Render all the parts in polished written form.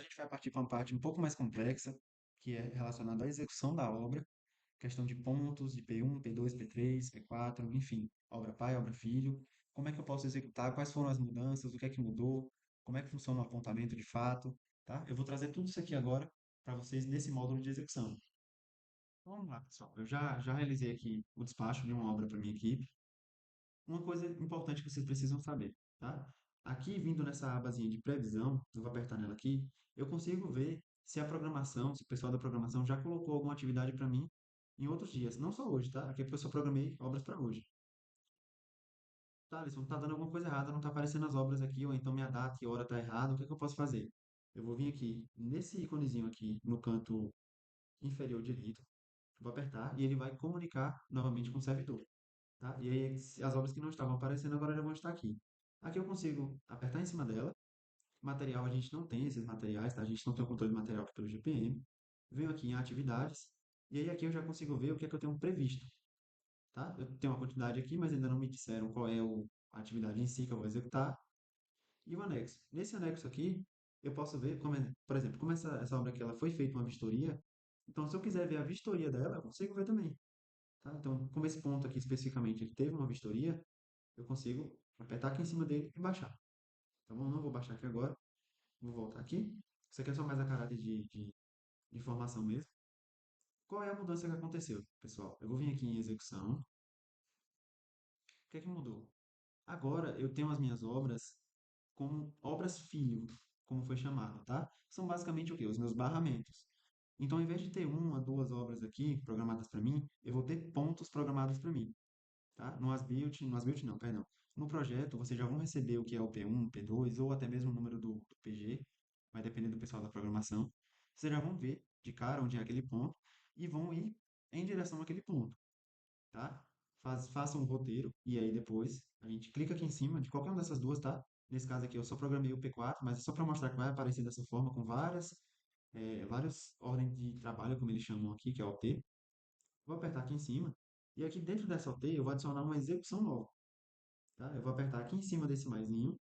gente vai partir para uma parte um pouco mais complexa, que é relacionada à execução da obra, questão de pontos, de P1, P2, P3, P4, enfim, obra pai, obra filho. Como é que eu posso executar? Quais foram as mudanças? O que é que mudou? Como é que funciona o apontamento de fato? Tá? Eu vou trazer tudo isso aqui agora para vocês nesse módulo de execução. Então, vamos lá, pessoal. Eu já realizei aqui o despacho de uma obra para minha equipe. Uma coisa importante que vocês precisam saber, tá? Aqui, vindo nessa abazinha de previsão, eu vou apertar nela aqui, eu consigo ver se a programação, se o pessoal da programação já colocou alguma atividade para mim em outros dias, não só hoje, tá? Aqui é porque eu só programei obras para hoje. Tá, Alisson, tá dando alguma coisa errada, não tá aparecendo as obras aqui, ou então minha data e hora tá errada, o que é que eu posso fazer? Eu vou vir aqui, nesse íconezinho aqui, no canto inferior direito, vou apertar e ele vai comunicar novamente com o servidor. Tá? E aí, as obras que não estavam aparecendo agora já vão estar aqui. Aqui eu consigo apertar em cima dela. Material, a gente não tem esses materiais, tá? A gente não tem o controle de material pelo GPM. Venho aqui em atividades. E aí aqui eu já consigo ver o que é que eu tenho previsto, tá? Eu tenho uma quantidade aqui, mas ainda não me disseram qual é a atividade em si que eu vou executar. E o anexo. Nesse anexo aqui, eu posso ver, por exemplo, como essa obra aqui ela foi feita uma vistoria. Então, se eu quiser ver a vistoria dela, eu consigo ver também. Tá? Então, como esse ponto aqui especificamente ele teve uma vistoria, eu consigo apertar aqui em cima dele e baixar. Tá bom? Não vou baixar aqui agora. Vou voltar aqui. Isso aqui é só mais a caráter de informação mesmo. Qual é a mudança que aconteceu, pessoal? Eu vou vir aqui em execução. O que é que mudou? Agora eu tenho as minhas obras como obras filho, como foi chamado, tá? São basicamente o quê? Os meus barramentos. Então, ao invés de ter uma, duas obras aqui programadas para mim, eu vou ter pontos programados para mim. Tá? No As-Built não, perdão. No projeto, vocês já vão receber o que é o P1, P2 ou até mesmo o número do PG, vai depender do pessoal da programação. Vocês já vão ver de cara onde é aquele ponto e vão ir em direção àquele ponto, tá? Façam um roteiro e aí depois a gente clica aqui em cima de qualquer uma dessas duas, tá? Nesse caso aqui eu só programei o P4, mas é só para mostrar que vai aparecer dessa forma com várias ordens de trabalho, como eles chamam aqui, que é o T. Vou apertar aqui em cima e aqui dentro dessa OT eu vou adicionar uma execução nova, tá? Eu vou apertar aqui em cima desse maisinho.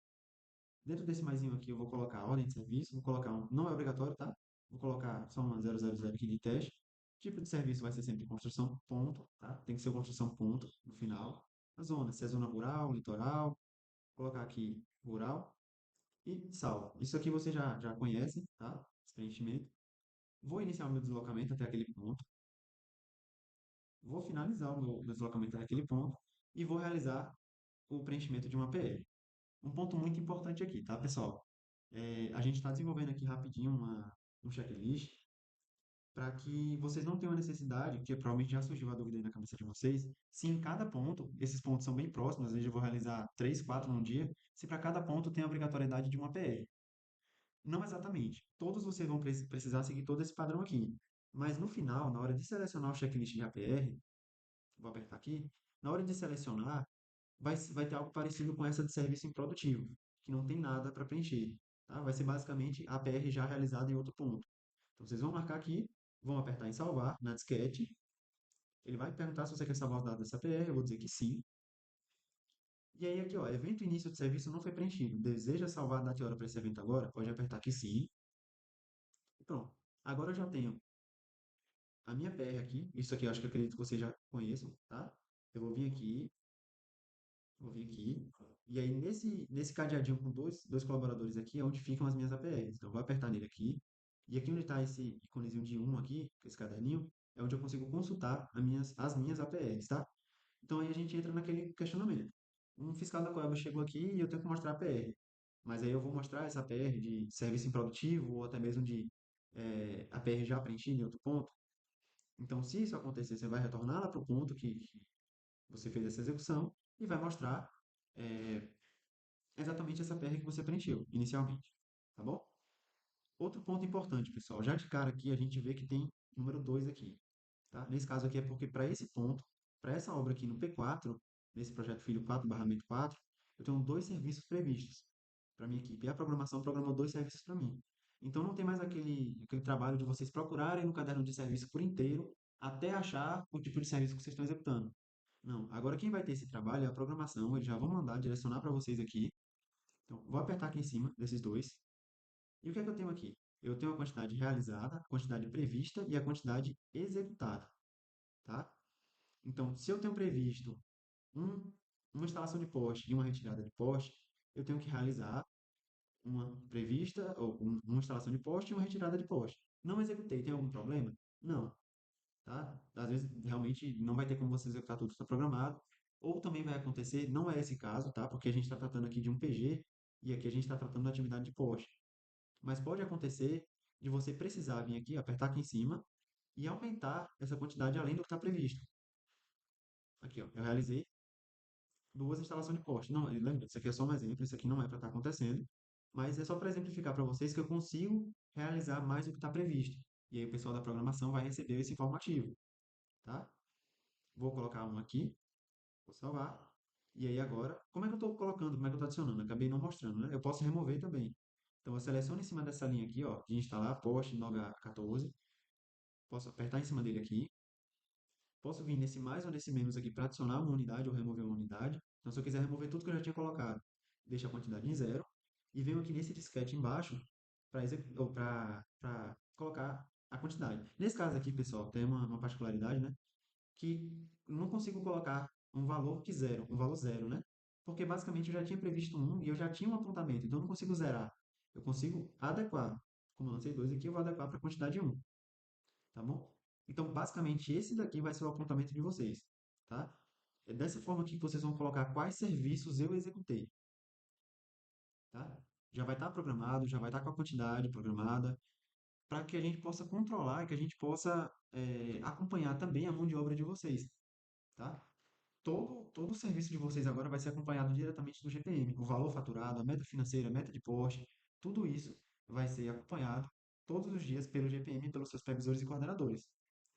Dentro desse maisinho aqui eu vou colocar a ordem de serviço, vou colocar não é obrigatório, tá? Vou colocar só uma 000 aqui de teste. Tipo de serviço vai ser sempre construção ponto, tá? Tem que ser construção ponto no final. A zona, se é zona rural, litoral, colocar aqui rural e salvo. Isso aqui você já conhece, tá? Esse preenchimento. Vou iniciar o meu deslocamento até aquele ponto. Vou finalizar o meu deslocamento até aquele ponto e vou realizar o preenchimento de uma PR. Um ponto muito importante aqui, tá, pessoal? A gente está desenvolvendo aqui rapidinho um checklist para que vocês não tenham a necessidade, porque provavelmente já surgiu a dúvida aí na cabeça de vocês, se em cada ponto, esses pontos são bem próximos, às vezes eu vou realizar 3, 4 num dia, se para cada ponto tem a obrigatoriedade de uma PR. Não exatamente. Todos vocês vão precisar seguir todo esse padrão aqui. Mas no final, na hora de selecionar o checklist de APR, vou apertar aqui, na hora de selecionar, vai ter algo parecido com essa de serviço improdutivo, que não tem nada para preencher. Tá? Vai ser basicamente a PR já realizada em outro ponto. Então, vocês vão marcar aqui, vão apertar em salvar na disquete. Ele vai perguntar se você quer salvar os dados dessa PR, eu vou dizer que sim. E aí aqui, ó, evento início de serviço não foi preenchido. Deseja salvar a data e hora para esse evento agora? Pode apertar aqui sim. E pronto. Agora eu já tenho a minha PR aqui. Isso aqui eu acho que eu acredito que vocês já conheçam, tá? Eu vou vir aqui. E aí, nesse cadeadinho com dois colaboradores aqui, é onde ficam as minhas APRs. Então, eu vou apertar nele aqui. E aqui onde está esse iconezinho de um aqui, esse caderninho, é onde eu consigo consultar as minhas APRs, tá? Então, aí a gente entra naquele questionamento. Um fiscal da Coelba chegou aqui e eu tenho que mostrar a APR. Mas aí eu vou mostrar essa APR de serviço improdutivo ou até mesmo de APR já preenchida em outro ponto. Então, se isso acontecer, você vai retornar lá para o ponto que você fez essa execução e vai mostrar é, exatamente essa PR que você preencheu inicialmente, tá bom? Outro ponto importante, pessoal, já de cara aqui a gente vê que tem número 2 aqui, tá? Nesse caso aqui é porque para esse ponto, para essa obra aqui no P4, nesse projeto Filho 4/4, eu tenho dois serviços previstos para minha equipe. E a programação programou dois serviços para mim. Então não tem mais aquele trabalho de vocês procurarem no caderno de serviço por inteiro até achar o tipo de serviço que vocês estão executando. Não, agora quem vai ter esse trabalho é a programação, eles já vão mandar direcionar para vocês aqui. Então, vou apertar aqui em cima desses dois. E o que é que eu tenho aqui? Eu tenho a quantidade realizada, a quantidade prevista e a quantidade executada, tá? Então, se eu tenho previsto um, uma instalação de poste e uma retirada de poste, eu tenho que realizar uma prevista, ou uma instalação de poste e uma retirada de poste. Não executei, tem algum problema? Não, tá? Às vezes realmente não vai ter como você executar tudo que está programado, ou também vai acontecer, não é esse caso, tá? Porque a gente está tratando aqui de um PG e aqui a gente está tratando da atividade de poste. Mas pode acontecer de você precisar vir aqui, apertar aqui em cima e aumentar essa quantidade além do que está previsto. Aqui, ó, eu realizei duas instalações de poste. Não, lembra, isso aqui é só um exemplo, isso aqui não é para estar acontecendo, mas é só para exemplificar para vocês que eu consigo realizar mais do que está previsto. E aí o pessoal da programação vai receber esse informativo, tá? Vou colocar um aqui, vou salvar. E aí agora, como é que eu estou colocando, como é que eu estou adicionando? Acabei não mostrando, né? Eu posso remover também. Então eu seleciono em cima dessa linha aqui, ó, de instalar poste Noga 14. Posso apertar em cima dele aqui. Posso vir nesse mais ou nesse menos aqui para adicionar uma unidade ou remover uma unidade. Então, se eu quiser remover tudo que eu já tinha colocado, deixo a quantidade em zero. E venho aqui nesse disquete embaixo para colocar a quantidade. Nesse caso aqui, pessoal, tem uma particularidade, né? Que não consigo colocar um valor que zero, um valor zero, né? Porque basicamente eu já tinha previsto um e eu já tinha um apontamento, então eu não consigo zerar. Eu consigo adequar. Como eu lancei dois aqui, eu vou adequar para a quantidade um, tá bom? Então, basicamente, esse daqui vai ser o apontamento de vocês, tá? É dessa forma aqui que vocês vão colocar quais serviços eu executei, tá? Já vai estar programado, já vai estar com a quantidade programada, para que a gente possa controlar e que a gente possa acompanhar também a mão de obra de vocês, tá? Todo o serviço de vocês agora vai ser acompanhado diretamente do GPM. O valor faturado, a meta financeira, a meta de poste, tudo isso vai ser acompanhado todos os dias pelo GPM e pelos seus supervisores e coordenadores,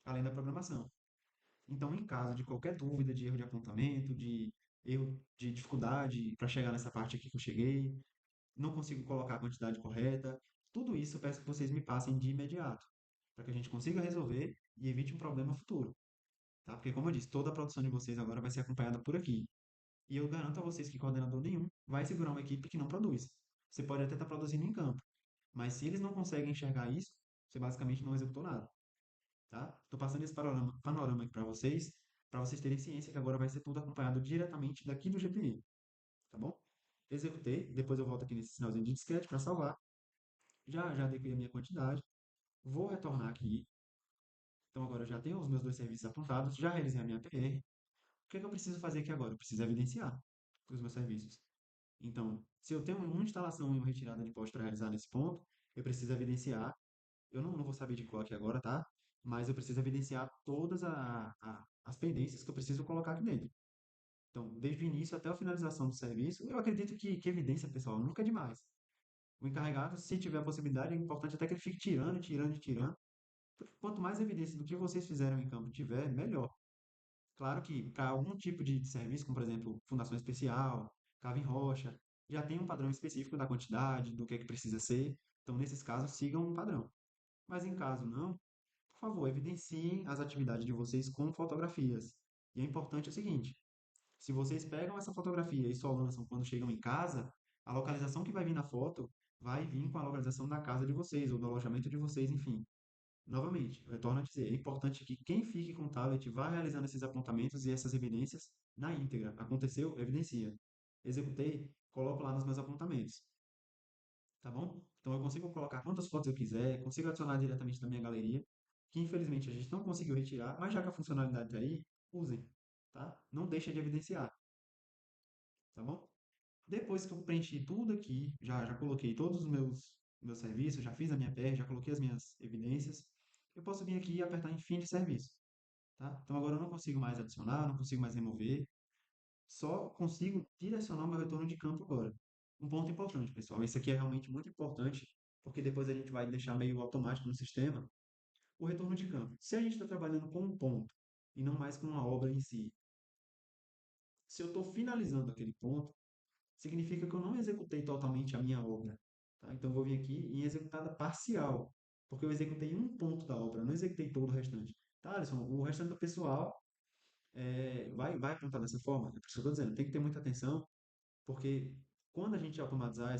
além da programação. Então, em caso de qualquer dúvida, de erro de apontamento, de erro de dificuldade para chegar nessa parte aqui que eu cheguei, não consigo colocar a quantidade correta, tudo isso eu peço que vocês me passem de imediato, para que a gente consiga resolver e evite um problema futuro, tá? Porque, como eu disse, toda a produção de vocês agora vai ser acompanhada por aqui. E eu garanto a vocês que coordenador nenhum vai segurar uma equipe que não produz. Você pode até estar produzindo em campo, mas se eles não conseguem enxergar isso, você basicamente não executou nada, tá? Estou passando esse panorama aqui para vocês terem ciência que agora vai ser tudo acompanhado diretamente daqui do GPI, tá bom? Executei, depois eu volto aqui nesse sinalzinho de disquete para salvar. Já adequei a minha quantidade, vou retornar aqui. Então agora eu já tenho os meus dois serviços apontados, já realizei a minha PR. O que é que eu preciso fazer aqui agora? Eu preciso evidenciar os meus serviços. Então, se eu tenho uma instalação e uma retirada de poste para realizar nesse ponto, eu preciso evidenciar. Eu não vou saber de qual aqui agora, tá? Mas eu preciso evidenciar todas as pendências que eu preciso colocar aqui dentro. Então, desde o início até a finalização do serviço, eu acredito que evidência, pessoal, nunca é demais. O encarregado, se tiver a possibilidade, é importante até que ele fique tirando, tirando e tirando. Porque quanto mais evidência do que vocês fizeram em campo tiver, melhor. Claro que para algum tipo de serviço, como por exemplo, fundação especial, cava em rocha, já tem um padrão específico da quantidade, do que é que precisa ser. Então, nesses casos, sigam um padrão. Mas em caso não, por favor, evidenciem as atividades de vocês com fotografias. E é importante o seguinte: se vocês pegam essa fotografia e só lançam quando chegam em casa, a localização que vai vir na foto vai vir com a localização da casa de vocês ou do alojamento de vocês, enfim. Novamente, eu retorno a dizer, é importante que quem fique com o tablet vá realizando esses apontamentos e essas evidências na íntegra. Aconteceu, evidencia. Executei, coloco lá nos meus apontamentos, tá bom? Então eu consigo colocar quantas fotos eu quiser, consigo adicionar diretamente na minha galeria, que infelizmente a gente não conseguiu retirar, mas já que a funcionalidade está aí, usem, tá? Não deixa de evidenciar, tá bom? Depois que eu preenchi tudo aqui, já coloquei todos os meus serviços, já fiz a minha PR, já coloquei as minhas evidências, eu posso vir aqui e apertar em fim de serviço, tá? Então agora eu não consigo mais adicionar, não consigo mais remover, só consigo direcionar o meu retorno de campo agora. Um ponto importante, pessoal, isso aqui é realmente muito importante, porque depois a gente vai deixar meio automático no sistema, o retorno de campo. Se a gente está trabalhando com um ponto e não mais com uma obra em si, se eu estou finalizando aquele ponto, significa que eu não executei totalmente a minha obra, tá? Então eu vou vir aqui em executada parcial, porque eu executei um ponto da obra, não executei todo o restante. Tá, Alisson, o restante do pessoal vai apontar dessa forma. É por isso que eu estou dizendo, tem que ter muita atenção, porque quando a gente automatizar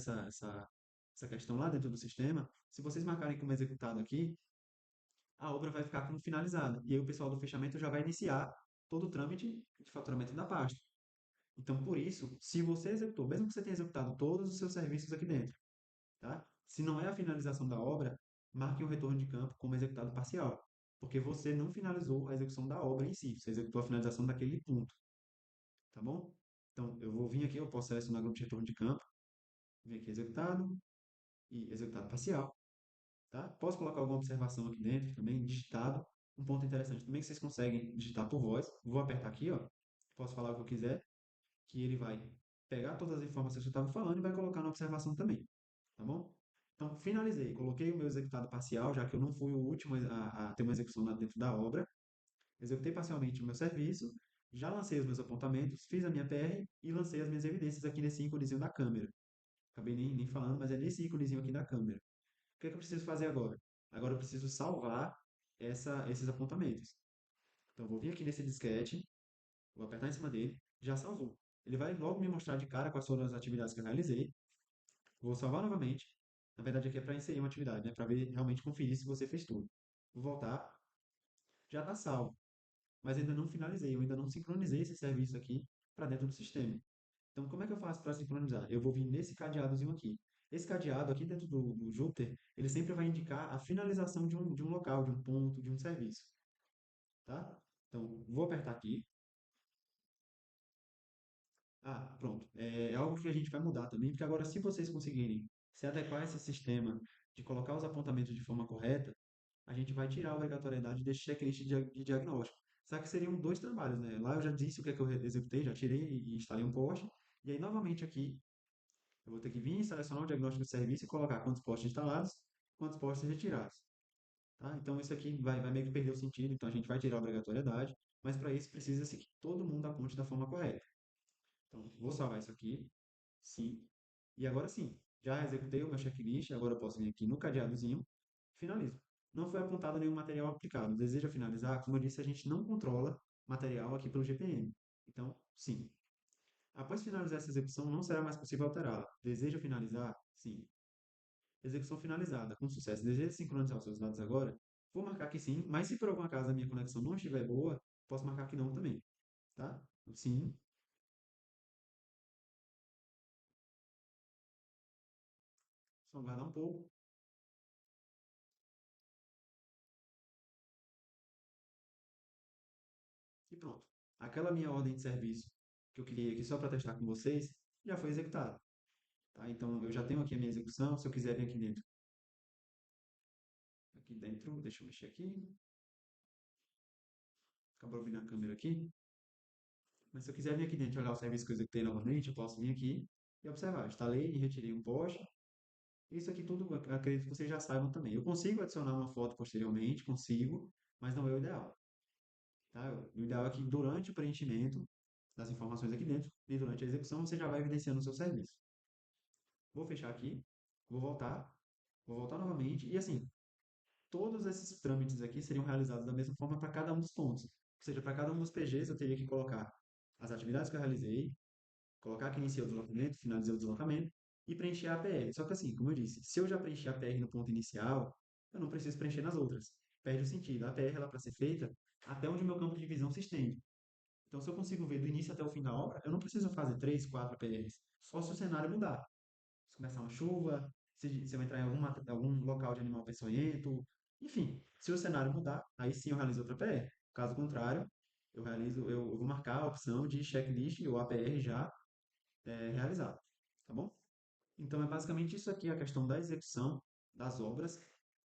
essa questão lá dentro do sistema, se vocês marcarem como executado aqui, a obra vai ficar como finalizada. E aí o pessoal do fechamento já vai iniciar todo o trâmite de faturamento da pasta. Então, por isso, se você executou, mesmo que você tenha executado todos os seus serviços aqui dentro, tá? Se não é a finalização da obra, marque o retorno de campo como executado parcial, porque você não finalizou a execução da obra em si, você executou a finalização daquele ponto, tá bom? Então, eu vou vir aqui, eu posso selecionar grupo de retorno de campo, vir aqui executado e executado parcial, tá? Posso colocar alguma observação aqui dentro também, digitado. Um ponto interessante também é que vocês conseguem digitar por voz. Vou apertar aqui, ó. Posso falar o que eu quiser, que ele vai pegar todas as informações que eu estava falando e vai colocar na observação também, tá bom? Então, finalizei, coloquei o meu executado parcial, já que eu não fui o último a ter uma execução lá dentro da obra. Executei parcialmente o meu serviço, já lancei os meus apontamentos, fiz a minha PR e lancei as minhas evidências aqui nesse íconezinho da câmera. Acabei nem falando, mas é nesse íconezinho aqui da câmera. O que é que eu preciso fazer agora? Agora eu preciso salvar esses apontamentos. Então, eu vou vir aqui nesse disquete, vou apertar em cima dele, já salvou. Ele vai logo me mostrar de cara quais foram as atividades que eu realizei. Vou salvar novamente. Na verdade, aqui é para inserir uma atividade, né? Para ver, realmente conferir se você fez tudo. Vou voltar, já está salvo. Mas ainda não finalizei, eu ainda não sincronizei esse serviço aqui para dentro do sistema. Então, como é que eu faço para sincronizar? Eu vou vir nesse cadeadozinho aqui. Esse cadeado aqui dentro do Jupyter, ele sempre vai indicar a finalização de um local, de um ponto, de um serviço, tá? Então, vou apertar aqui. Ah, pronto. É algo que a gente vai mudar também, porque agora, se vocês conseguirem se adequar a esse sistema de colocar os apontamentos de forma correta, a gente vai tirar a obrigatoriedade desse checklist de diagnóstico. Só que seriam dois trabalhos, né? Lá eu já disse o que é que eu executei, já tirei e instalei um post. E aí, novamente aqui, eu vou ter que vir, selecionar o diagnóstico de serviço e colocar quantos postes instalados, quantos postes retirados. Tá? Então, isso aqui vai meio que perder o sentido, então a gente vai tirar a obrigatoriedade, mas para isso precisa-se que todo mundo aponte da forma correta. Então, vou salvar isso aqui, sim. E agora sim, já executei o meu checklist, agora eu posso vir aqui no cadeadozinho, finalizo. Não foi apontado nenhum material aplicado. Deseja finalizar? Como eu disse, a gente não controla material aqui pelo GPM. Então, sim. Após finalizar essa execução, não será mais possível alterá-la. Deseja finalizar? Sim. Execução finalizada, com sucesso. Deseja sincronizar os seus dados agora? Vou marcar que sim, mas se por alguma acaso a minha conexão não estiver boa, posso marcar que não também, tá? Sim, só aguardar um pouco e pronto. Aquela minha ordem de serviço que eu criei aqui só para testar com vocês, já foi executada, tá? Então eu já tenho aqui a minha execução, se eu quiser vir aqui dentro, deixa eu mexer aqui, acabou abrindo a câmera aqui, mas se eu quiser vir aqui dentro e olhar o serviço que eu executei novamente, eu posso vir aqui e observar. Instalei e retirei um post. Isso aqui tudo eu acredito que vocês já saibam também. Eu consigo adicionar uma foto posteriormente, consigo, mas não é o ideal, tá? O ideal é que durante o preenchimento das informações aqui dentro e durante a execução você já vai evidenciando o seu serviço. Vou fechar aqui, vou voltar, vou voltar novamente e assim, todos esses trâmites aqui seriam realizados da mesma forma para cada um dos pontos. Ou seja, para cada um dos PGs eu teria que colocar as atividades que eu realizei, colocar que iniciei o deslocamento, finalizei o deslocamento e preencher a APR. Só que assim, como eu disse, se eu já preenchi a APR no ponto inicial, eu não preciso preencher nas outras. Perde o sentido. A APR ela para ser feita até onde o meu campo de visão se estende. Então, se eu consigo ver do início até o fim da obra, eu não preciso fazer 3, 4 APRs. Só se o cenário mudar. Se começar uma chuva, se eu entrar em algum local de animal peçonhento, enfim, se o cenário mudar, aí sim eu realizo outra APR. Caso contrário, eu vou marcar a opção de checklist ou APR já realizado, tá bom? Então é basicamente isso aqui, a questão da execução das obras,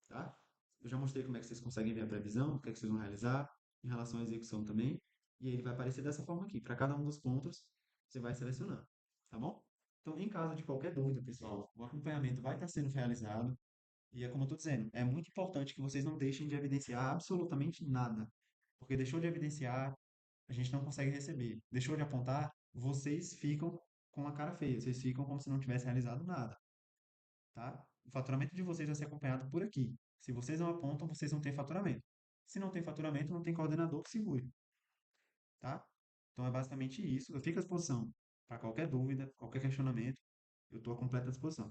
tá? Eu já mostrei como é que vocês conseguem ver a previsão, o que é que vocês vão realizar, em relação à execução também, e ele vai aparecer dessa forma aqui. Para cada um dos pontos, você vai selecionando, tá bom? Então, em caso de qualquer dúvida, pessoal, o acompanhamento vai estar sendo realizado, e é como eu estou dizendo, é muito importante que vocês não deixem de evidenciar absolutamente nada, porque deixou de evidenciar, a gente não consegue receber. Deixou de apontar, vocês ficam com a cara feia, vocês ficam como se não tivesse realizado nada, tá? O faturamento de vocês vai ser acompanhado por aqui. Se vocês não apontam, vocês não têm faturamento. Se não tem faturamento, não tem coordenador que segure, tá? Então é basicamente isso. Eu fico à disposição para qualquer dúvida, qualquer questionamento, eu estou à completa disposição.